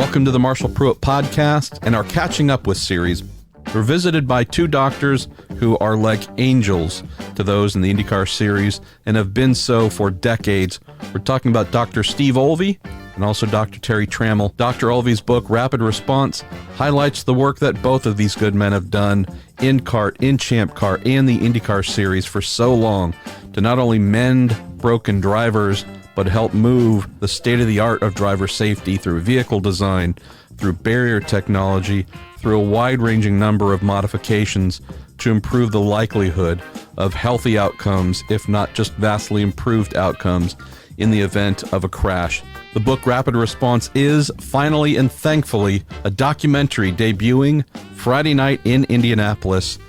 Welcome to the Marshall Pruitt Podcast and our Catching Up With series. We're visited by two doctors who are like angels to those in the IndyCar series and have been so for decades. We're talking about Dr. Steve Olvey and also Dr. Terry Trammell. Dr. Olvey's book, Rapid Response, highlights the work that both of these good men have done in kart, in Champ Car, and the IndyCar series for so long to not only mend broken drivers, but help move the state-of-the-art of driver safety through vehicle design, through barrier technology, through a wide-ranging number of modifications to improve the likelihood of healthy outcomes, if not just vastly improved outcomes, in the event of a crash. The book Rapid Response is, finally and thankfully, a documentary debuting Friday night in Indianapolis.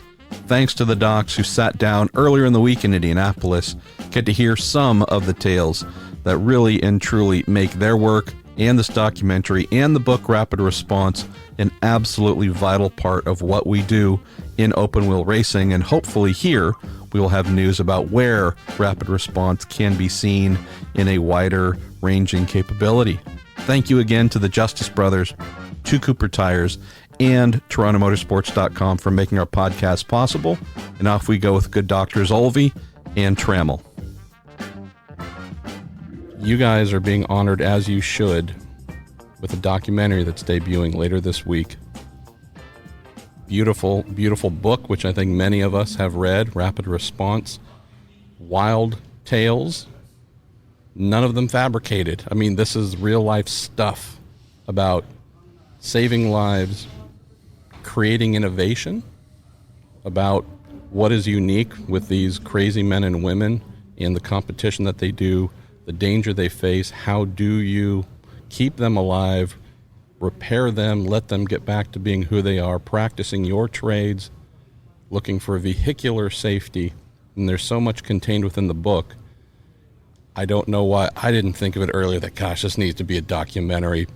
Thanks to the docs who sat down earlier in the week in Indianapolis, get to hear some of the tales that really and truly make their work and this documentary and the book Rapid Response an absolutely vital part of what we do in open wheel racing. And hopefully here we will have news about where Rapid Response can be seen in a wider ranging capability. Thank you again to the Justice Brothers, to Cooper Tires, and TorontoMotorsports.com for making our podcast possible. And off we go with good doctors Olvey and Trammell. You guys are being honored, as you should, with a documentary that's debuting later this week. Beautiful, beautiful book, which I think many of us have read, Rapid Response. Wild tales, none of them fabricated. I mean, this is real life stuff about saving lives, creating innovation, about what is unique with these crazy men and women and the competition that they do, the danger they face. How do you keep them alive, repair them, let them get back to being who they are, practicing your trades, looking for vehicular safety. And there's so much contained within the book. I don't know why I didn't think of it earlier that, gosh, this needs to be a documentary.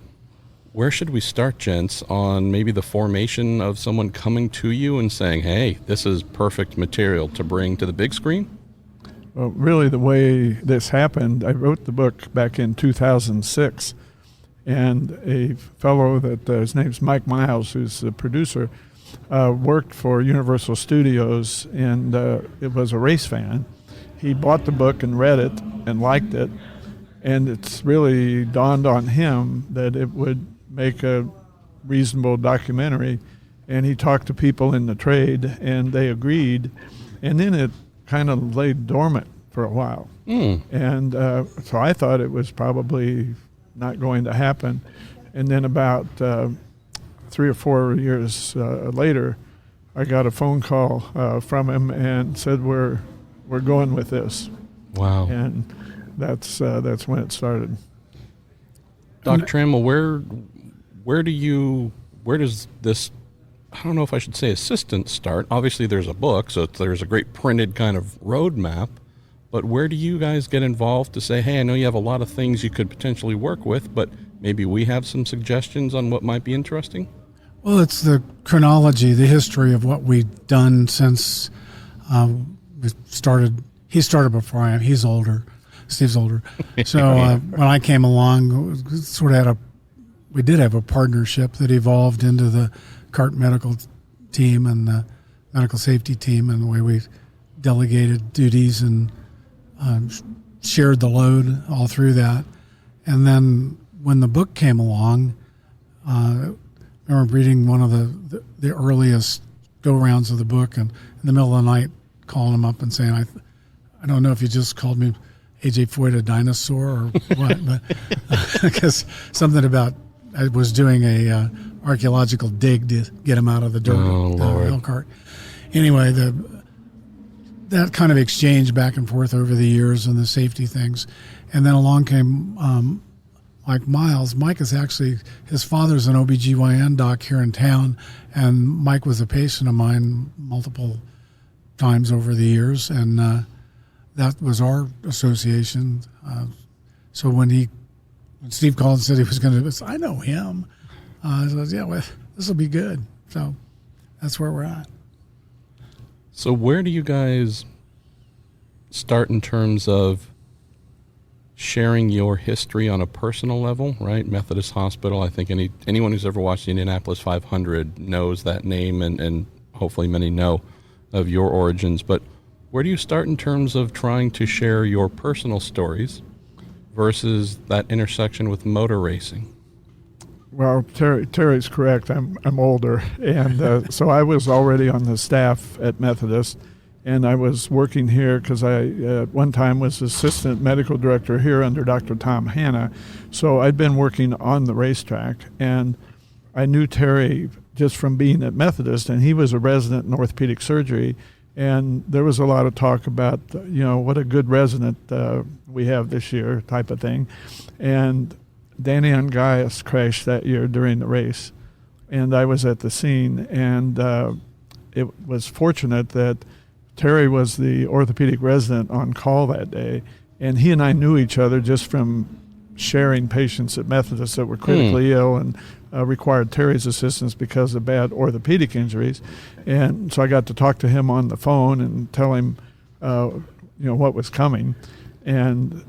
Where should we start, gents, on maybe the formation of someone coming to you and saying, hey, this is perfect material to bring to the big screen? Well, really the way this happened, I wrote the book back in 2006, and a fellow that his name's Mike Miles, who's the producer, worked for Universal Studios, and it was a race fan. He bought the book and read it and liked it, and it's really dawned on him that it would make a reasonable documentary, and he talked to people in the trade, and they agreed, and then it kind of lay dormant for a while. And so I thought it was probably not going to happen. And then about 3 or 4 years later, I got a phone call from him and said, we're going with this. Wow. And that's when it started. Doc Trammell, where does this, I don't know if I should say assistant start. Obviously there's a book, so there's a great printed kind of roadmap, but where do you guys get involved to say, hey, I know you have a lot of things you could potentially work with, but maybe we have some suggestions on what might be interesting? Well, it's the chronology, the history of what we've done since we started. He started before I am. He's older. Steve's older. So when I came along, we did have a partnership that evolved into the kart medical team and the medical safety team, and the way we delegated duties and shared the load all through that. And then when the book came along, I remember reading one of the earliest go-rounds of the book, and in the middle of the night calling him up and saying, I don't know if you just called me AJ Foyt a dinosaur or what, but because something about I was doing a archaeological dig to get him out of the dirt, the cart. Anyway, that kind of exchange back and forth over the years and the safety things. And then along came Mike Miles. Mike is actually, his father's an OBGYN doc here in town, and Mike was a patient of mine multiple times over the years, and that was our association. So when Steve called and said he was going to do this, I know him. I said, yeah, well, this will be good. So that's where we're at. So where do you guys start in terms of sharing your history on a personal level, right? Methodist Hospital, I think anyone who's ever watched the Indianapolis 500 knows that name, and hopefully many know of your origins. But where do you start in terms of trying to share your personal stories versus that intersection with motor racing? Well, Terry's correct. I'm older, and so I was already on the staff at Methodist, and I was working here because I at one time was assistant medical director here under Dr. Tom Hanna. So I'd been working on the racetrack, and I knew Terry just from being at Methodist, and he was a resident in orthopedic surgery, and there was a lot of talk about, what a good resident we have this year type of thing. And Danny Ungaius crashed that year during the race, and I was at the scene, and it was fortunate that Terry was the orthopedic resident on call that day, and he and I knew each other just from sharing patients at Methodist that were critically ill and required Terry's assistance because of bad orthopedic injuries. And so I got to talk to him on the phone and tell him what was coming. And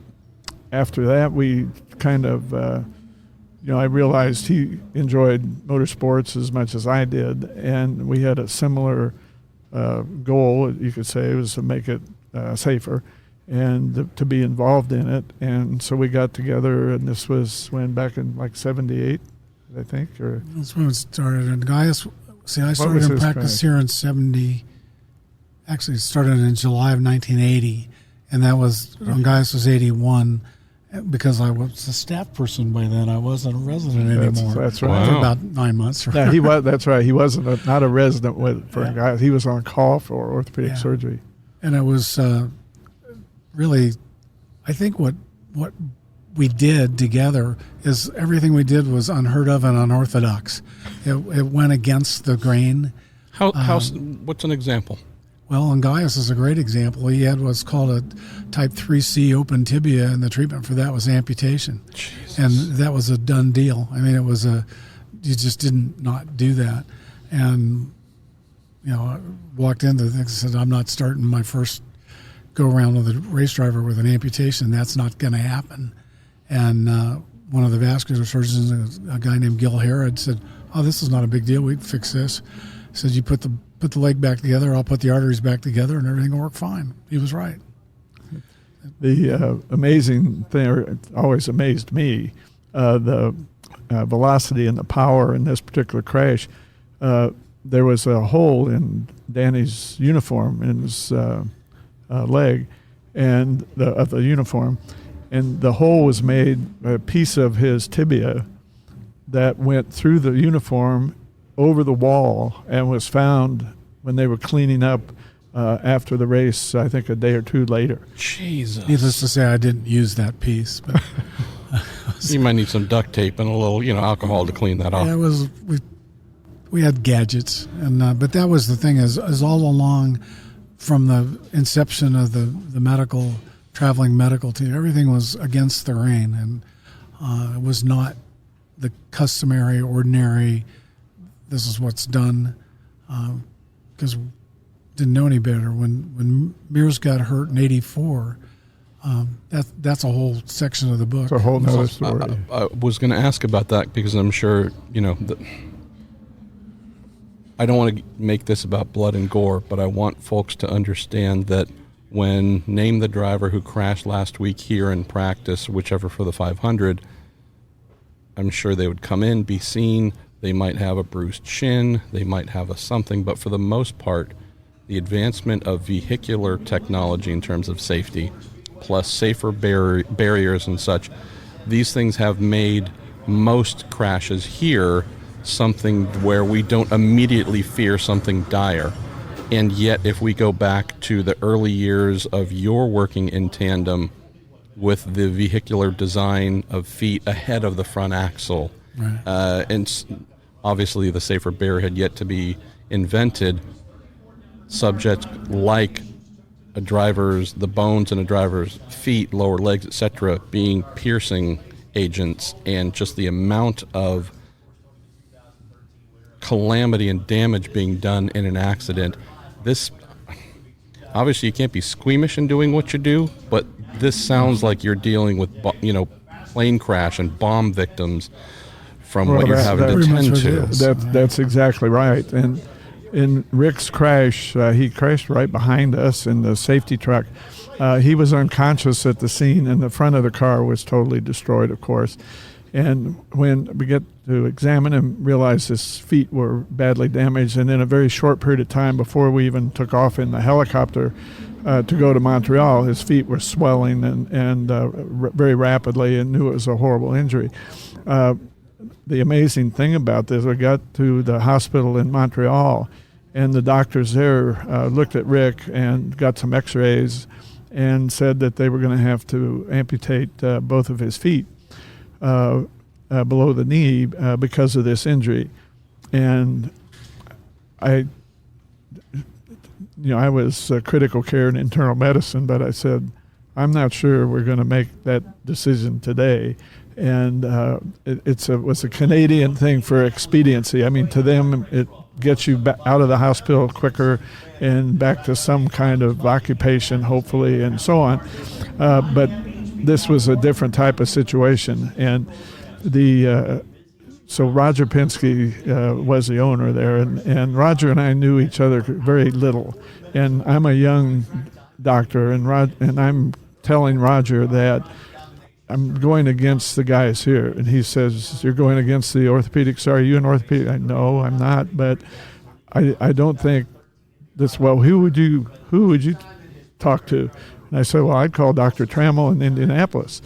after that, we kind of, I realized he enjoyed motorsports as much as I did, and we had a similar goal, you could say, was to make it safer and to be involved in it. And so we got together, and this was back in like 78, I think. Or that's when it started. And I started in practice here in 70. Actually, it started in July of 1980, and that was when Gaius was 81. Because I was a staff person by then, I wasn't a resident anymore. That's right. For about 9 months. Yeah, he was. That's right. He wasn't not a resident for Gaius. He was on call for orthopedic surgery. And it was really, I think what we did together is everything we did was unheard of and unorthodox. It went against the grain. What's an example? Well, Ungaius is a great example. He had what's called a type 3C open tibia, and the treatment for that was amputation. Jesus. And that was a done deal. I mean, you just didn't not do that. And, I walked into things and said, I'm not starting my first go-around with a race driver with an amputation. That's not going to happen. And one of the vascular surgeons, a guy named Gil Herod, said, oh, this is not a big deal. We can fix this. He said, you put the leg back together, I'll put the arteries back together, and everything will work fine. He was right. The amazing thing, or it always amazed me, the velocity and the power in this particular crash. There was a hole in Danny's uniform, in his leg, and of the uniform, and the hole was made a piece of his tibia that went through the uniform over the wall and was found when they were cleaning up after the race, I think a day or two later. Jesus. Needless to say, I didn't use that piece. But you might need some duct tape and a little, alcohol to clean that off. Yeah, we had gadgets, and but that was the thing is all along from the inception of the traveling medical team, everything was against the grain, and it was not the customary, ordinary, this is what's done, because didn't know any better. When Mears got hurt in '84, that's a whole section of the book. It's a whole nother story. I was going to ask about that because I'm sure, I don't want to make this about blood and gore, but I want folks to understand that when Name the Driver who crashed last week here in practice, whichever for the 500, I'm sure they would come in, be seen. They might have a bruised shin, they might have a something, but for the most part, the advancement of vehicular technology in terms of safety, plus safer barriers and such, these things have made most crashes here something where we don't immediately fear something dire. And yet, if we go back to the early years of your working in tandem with the vehicular design of feet ahead of the front axle, right. And obviously the safer barrier had yet to be invented, subjects like the bones in a driver's feet, lower legs, etc., being piercing agents, and just the amount of calamity and damage being done in an accident. This, obviously you can't be squeamish in doing what you do, but this sounds like you're dealing with, plane crash and bomb victims from what you're having to tend to. That's exactly right. And in Rick's crash, he crashed right behind us in the safety truck. He was unconscious at the scene, and the front of the car was totally destroyed, of course. And when we get to examine him, realize his feet were badly damaged. And in a very short period of time, before we even took off in the helicopter to go to Montreal, his feet were swelling and very rapidly, and knew it was a horrible injury. The amazing thing about this, I got to the hospital in Montreal, and the doctors there looked at Rick and got some x-rays and said that they were going to have to amputate both of his feet below the knee because of this injury. And I was critical care and internal medicine, but I said, I'm not sure we're going to make that decision today. And it was a Canadian thing for expediency. I mean, to them, it gets you out of the hospital quicker and back to some kind of occupation, hopefully, and so on. But this was a different type of situation. And so Roger Penske was the owner there, and Roger and I knew each other very little. And I'm a young doctor, and I'm telling Roger that I'm going against the guys here. And he says, you're going against the orthopedics. Are you an orthopedic? No, I'm not, but I don't think this. Well, who would you talk to? And I said, well, I'd call Dr. Trammell in Indianapolis.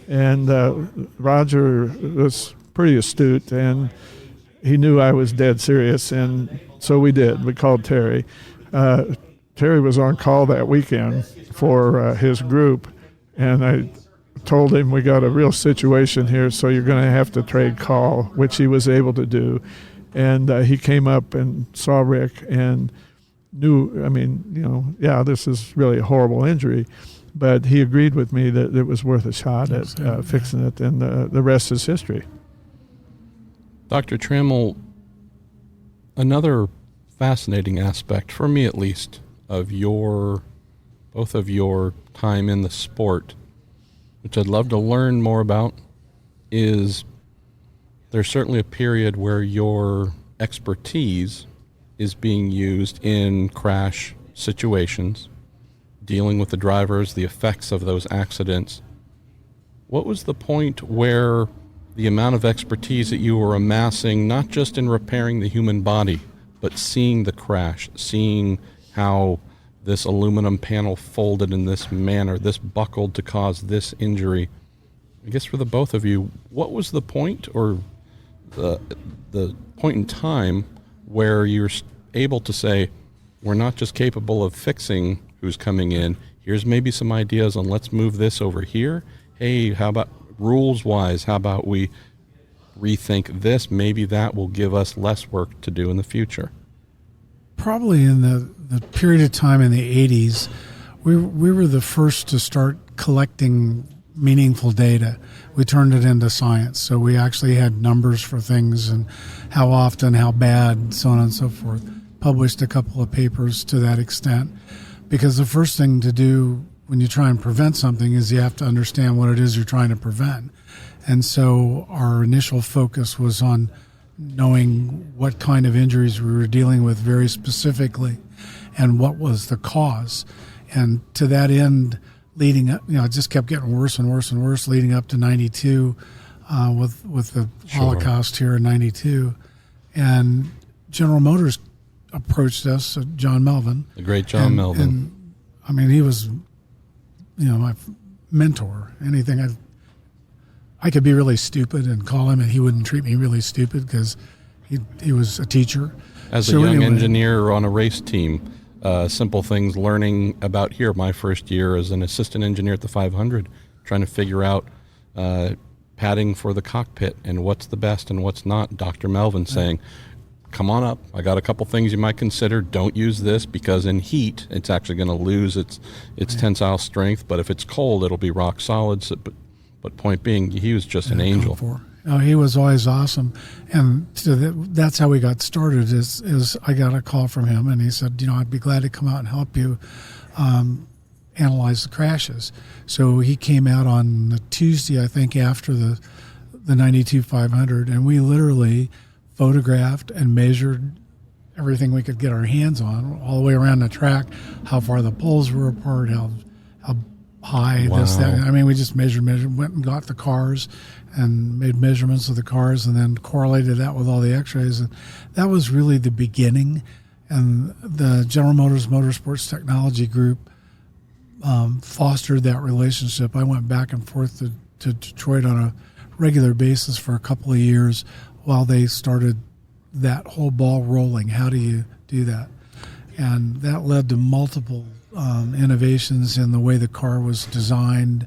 And Roger was pretty astute, and he knew I was dead serious, and so we did. We called Terry. Terry was on call that weekend for his group, and I told him, we got a real situation here, so you're going to have to trade call, which he was able to do. And he came up and saw Rick and knew, this is really a horrible injury. But he agreed with me that it was worth a shot at fixing it, and the rest is history. Dr. Trammell, another fascinating aspect, for me at least, of both of your time in the sport, which I'd love to learn more about, is there's certainly a period where your expertise is being used in crash situations, dealing with the drivers, the effects of those accidents. What was the point where the amount of expertise that you were amassing, not just in repairing the human body, but seeing the crash, seeing how this aluminum panel folded in this manner, this buckled to cause this injury? I guess for the both of you, what was the point, or the point in time where you're able to say, we're not just capable of fixing who's coming in, here's maybe some ideas on let's move this over here. Hey, how about rules-wise, how about we rethink this? Maybe that will give us less work to do in the future. Probably in the period of time in the 80s, we were the first to start collecting meaningful data. We turned it into science. So we actually had numbers for things and how often, how bad, so on and so forth. Published a couple of papers to that extent. Because the first thing to do when you try and prevent something is you have to understand what it is you're trying to prevent. And so our initial focus was on knowing what kind of injuries we were dealing with very specifically and what was the cause. And to that end, leading up, it just kept getting worse and worse and worse leading up to 92 with the Holocaust here in 92. And General Motors approached us, John Melvin. The great John Melvin. And he was, my mentor. Anything I could be really stupid and call him, and he wouldn't treat me really stupid because he was a teacher. As a young engineer on a race team, simple things, learning about here, my first year as an assistant engineer at the 500, trying to figure out padding for the cockpit and what's the best and what's not. Dr. Melvin saying, come on up, I got a couple things you might consider. Don't use this because in heat it's actually going to lose its tensile strength, but if it's cold it'll be rock solid. So, but point being, he was just an angel. He was always awesome, and that's how we got started. Is I got a call from him, and he said, I'd be glad to come out and help you. analyze the crashes. So he came out on the Tuesday, I think, after the 92 500, and we literally photographed and measured everything we could get our hands on all the way around the track, how far the poles were apart, how high, this, that. I mean, we just measured, went and got the cars and made measurements of the cars and then correlated that with all the x-rays. And that was really the beginning. And the General Motors Motorsports Technology Group fostered that relationship. I went back and forth to Detroit on a regular basis for a couple of years while they started that whole ball rolling. How do you do that? And that led to multiple innovations in the way the car was designed,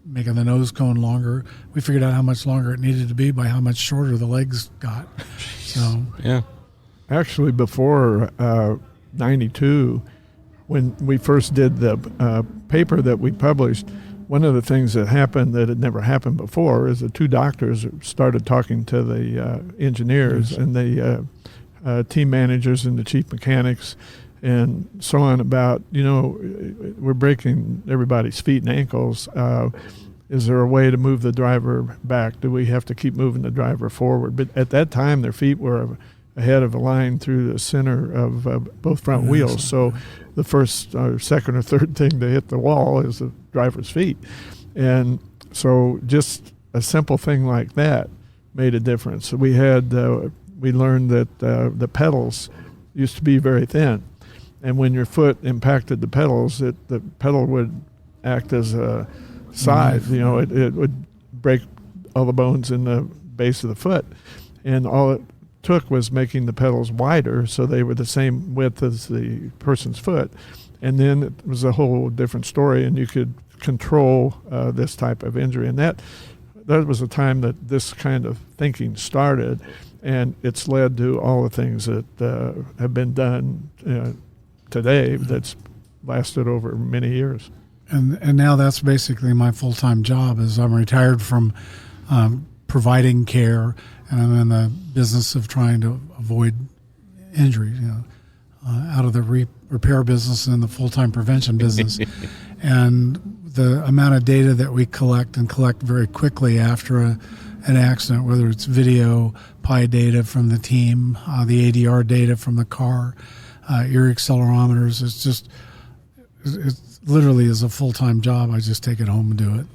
making the nose cone longer. We figured out how much longer it needed to be by how much shorter the legs got. So yeah, actually, before 92, when we first did the paper that we published, one of the things that happened that had never happened before is the two doctors started talking to the engineers and the team managers and the chief mechanics and so on about, we're breaking everybody's feet and ankles. Is there a way to move the driver back? Do we have to keep moving the driver forward? But at that time, their feet were ahead of a line through the center of both front wheels. So the first or second or third thing to hit the wall is the driver's feet. And so just a simple thing like that made a difference. We learned that the pedals used to be very thin. And when your foot impacted the pedals, the pedal would act as a scythe. It would break all the bones in the base of the foot. And all it took was making the pedals wider so they were the same width as the person's foot. And then it was a whole different story, and you could control this type of injury. And that was a time that this kind of thinking started, and it's led to all the things that have been done today that's lasted over many years. And now that's basically my full-time job. Is I'm retired from providing care, and I'm in the business of trying to avoid injury, out of the repair business and the full-time prevention business. And the amount of data that we collect very quickly after an accident, whether it's video, PI data from the team, the ADR data from the car, ear accelerometers, it literally is a full-time job. I just take it home and do it.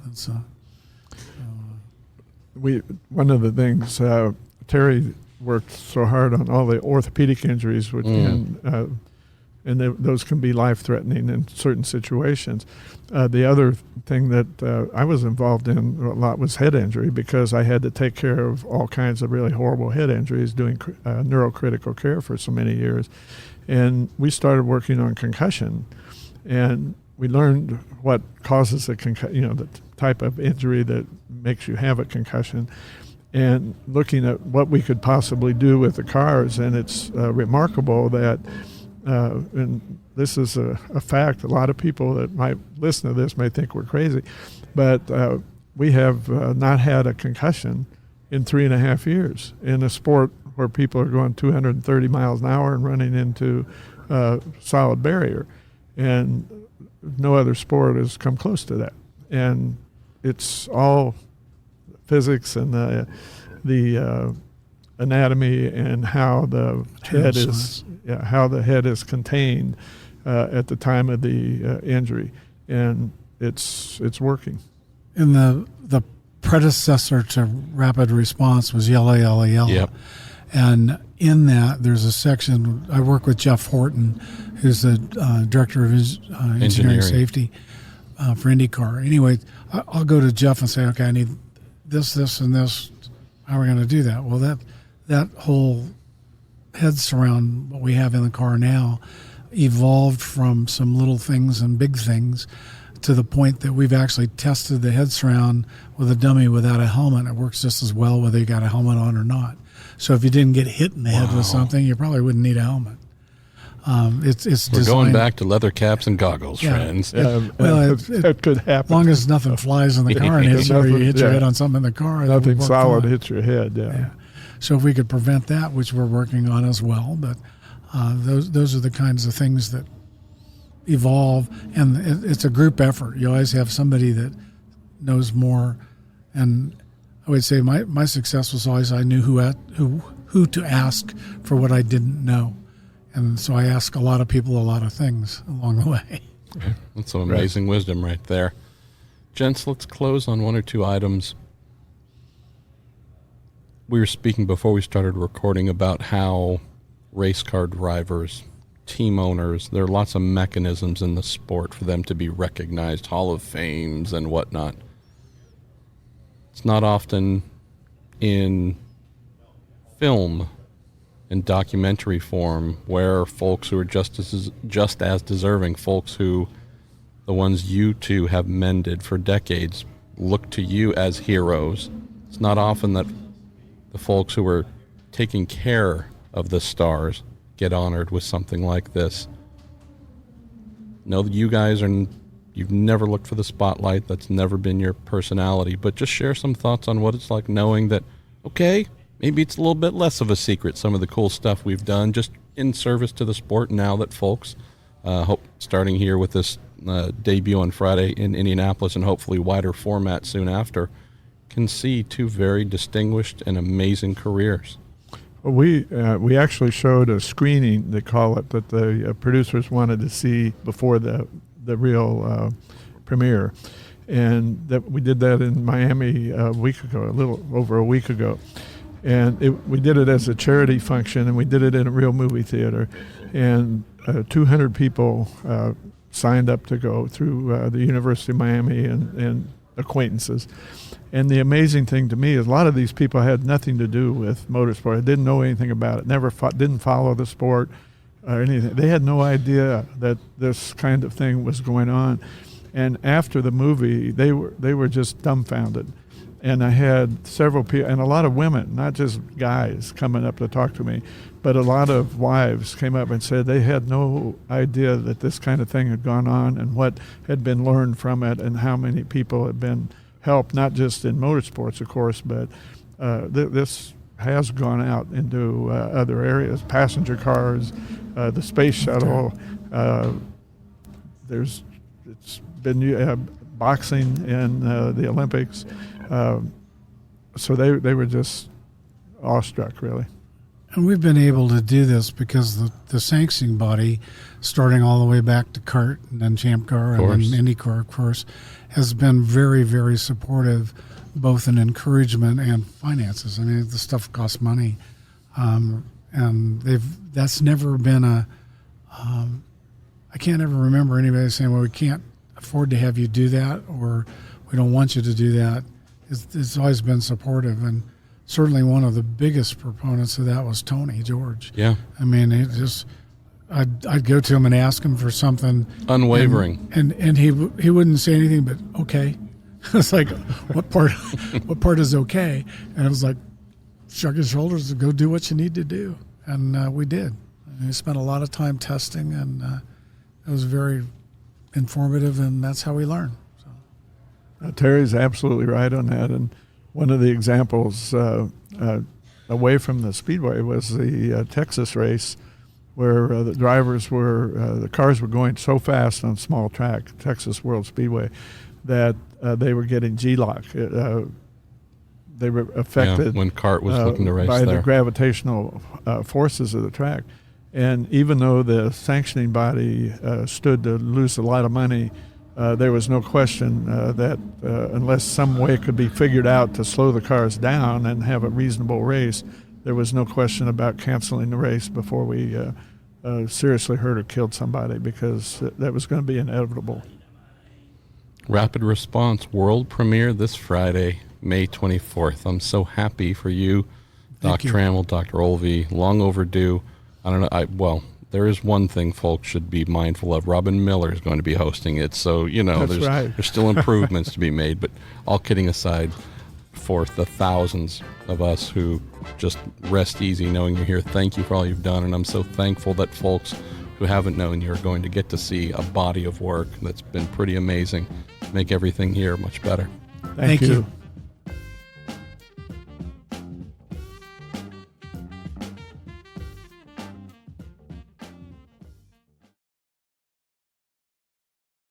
One of the things Terry worked so hard on all the orthopedic injuries, and those can be life-threatening in certain situations. The other thing that I was involved in a lot was head injury, because I had to take care of all kinds of really horrible head injuries doing neurocritical care for so many years. And we started working on concussion, and we learned what causes the type of injury that makes you have a concussion, and looking at what we could possibly do with the cars. And it's remarkable that, and this is a fact, a lot of people that might listen to this may think we're crazy, but we have not had a concussion in 3.5 years in a sport where people are going 230 miles an hour and running into a solid barrier. And no other sport has come close to that. And it's all physics and the anatomy and how the head is contained at the time of the injury, and it's working. And the predecessor to rapid response was yellow. Yep. And in that, there's a section. I work with Jeff Horton, who's the director of engineering safety for IndyCar. Anyway, I'll go to Jeff and say, okay, I need this, and this. How are we going to do that? Well, that whole head surround, what we have in the car now, evolved from some little things and big things to the point that we've actually tested the head surround with a dummy without a helmet. It works just as well whether you got a helmet on or not. So if you didn't get hit in the head with something, you probably wouldn't need a helmet. We're going back to leather caps and goggles, friends. It could happen. As long as nothing flies in the car and hits you, or you hit your head on something in the car. Nothing solid hits your head, yeah. So if we could prevent that, which we're working on as well, but those are the kinds of things that evolve, and it's a group effort. You always have somebody that knows more, and I would say my success was always I knew who to ask for what I didn't know, and so I asked a lot of people a lot of things along the way. That's some amazing wisdom right there. Gents, let's close on one or two items. We were speaking before we started recording about how race car drivers, team owners, there are lots of mechanisms in the sport for them to be recognized, Hall of Fames and whatnot. It's not often in film and documentary form where folks who are just as deserving, folks who, the ones you two have mended for decades, look to you as heroes. It's not often that the folks who are taking care of the stars get honored with something like this. Know that you guys you've never looked for the spotlight. That's never been your personality. But just share some thoughts on what it's like knowing that, okay, maybe it's a little bit less of a secret, some of the cool stuff we've done just in service to the sport now that folks, hope starting here with this debut on Friday in Indianapolis and hopefully wider format soon after, can see two very distinguished and amazing careers. Well, we actually showed a screening, they call it, that the producers wanted to see before the real premiere, and that we did that in Miami a week ago, a little over a week ago, and we did it as a charity function, and we did it in a real movie theater, and 200 people signed up to go through the University of Miami and acquaintances. And the amazing thing to me is a lot of these people had nothing to do with motorsport. They didn't know anything about it, didn't follow the sport or anything. They had no idea that this kind of thing was going on. And after the movie, they were just dumbfounded. And I had several people, and a lot of women, not just guys, coming up to talk to me, but a lot of wives came up and said they had no idea that this kind of thing had gone on and what had been learned from it and how many people had been helped, not just in motorsports, of course, but this has gone out into other areas, passenger cars, the space shuttle. It's been boxing in the Olympics. So they were just awestruck, really. And we've been able to do this because the sanctioning body, starting all the way back to CART and then Champ Car and then IndyCar, of course, has been very, very supportive, both in encouragement and finances. I mean, the stuff costs money, and that's never been I can't ever remember anybody saying, "Well, we can't afford to have you do that," or "We don't want you to do that." It's always been supportive, and certainly one of the biggest proponents of that was Tony George. Yeah, I mean, I'd go to him and ask him for something, unwavering, and he wouldn't say anything but okay. It's like, what part is okay? And it was like, shrug his shoulders and go do what you need to do, and we did. And we spent a lot of time testing, and it was very informative, and that's how we learn. So. Terry's absolutely right on that, and one of the examples away from the speedway was the Texas race, where the cars were going so fast on small track, Texas World Speedway, that they were getting G-lock. They were affected when CART was looking to race by there. The gravitational forces of the track. And even though the sanctioning body stood to lose a lot of money, there was no question that unless some way could be figured out to slow the cars down and have a reasonable race, there was no question about canceling the race before we seriously hurt or killed somebody, because that was going to be inevitable. Rapid Response World Premiere this Friday, May 24th. I'm so happy for you, Doc Trammell, Dr. Olvey. Long overdue. I don't know. There is one thing folks should be mindful of. Robin Miller is going to be hosting it, so there's still improvements to be made. But all kidding aside, for the thousands of us who just rest easy knowing you're here, thank you for all you've done, and I'm so thankful that folks who haven't known you are going to get to see a body of work that's been pretty amazing. Make everything here much better. Thank you.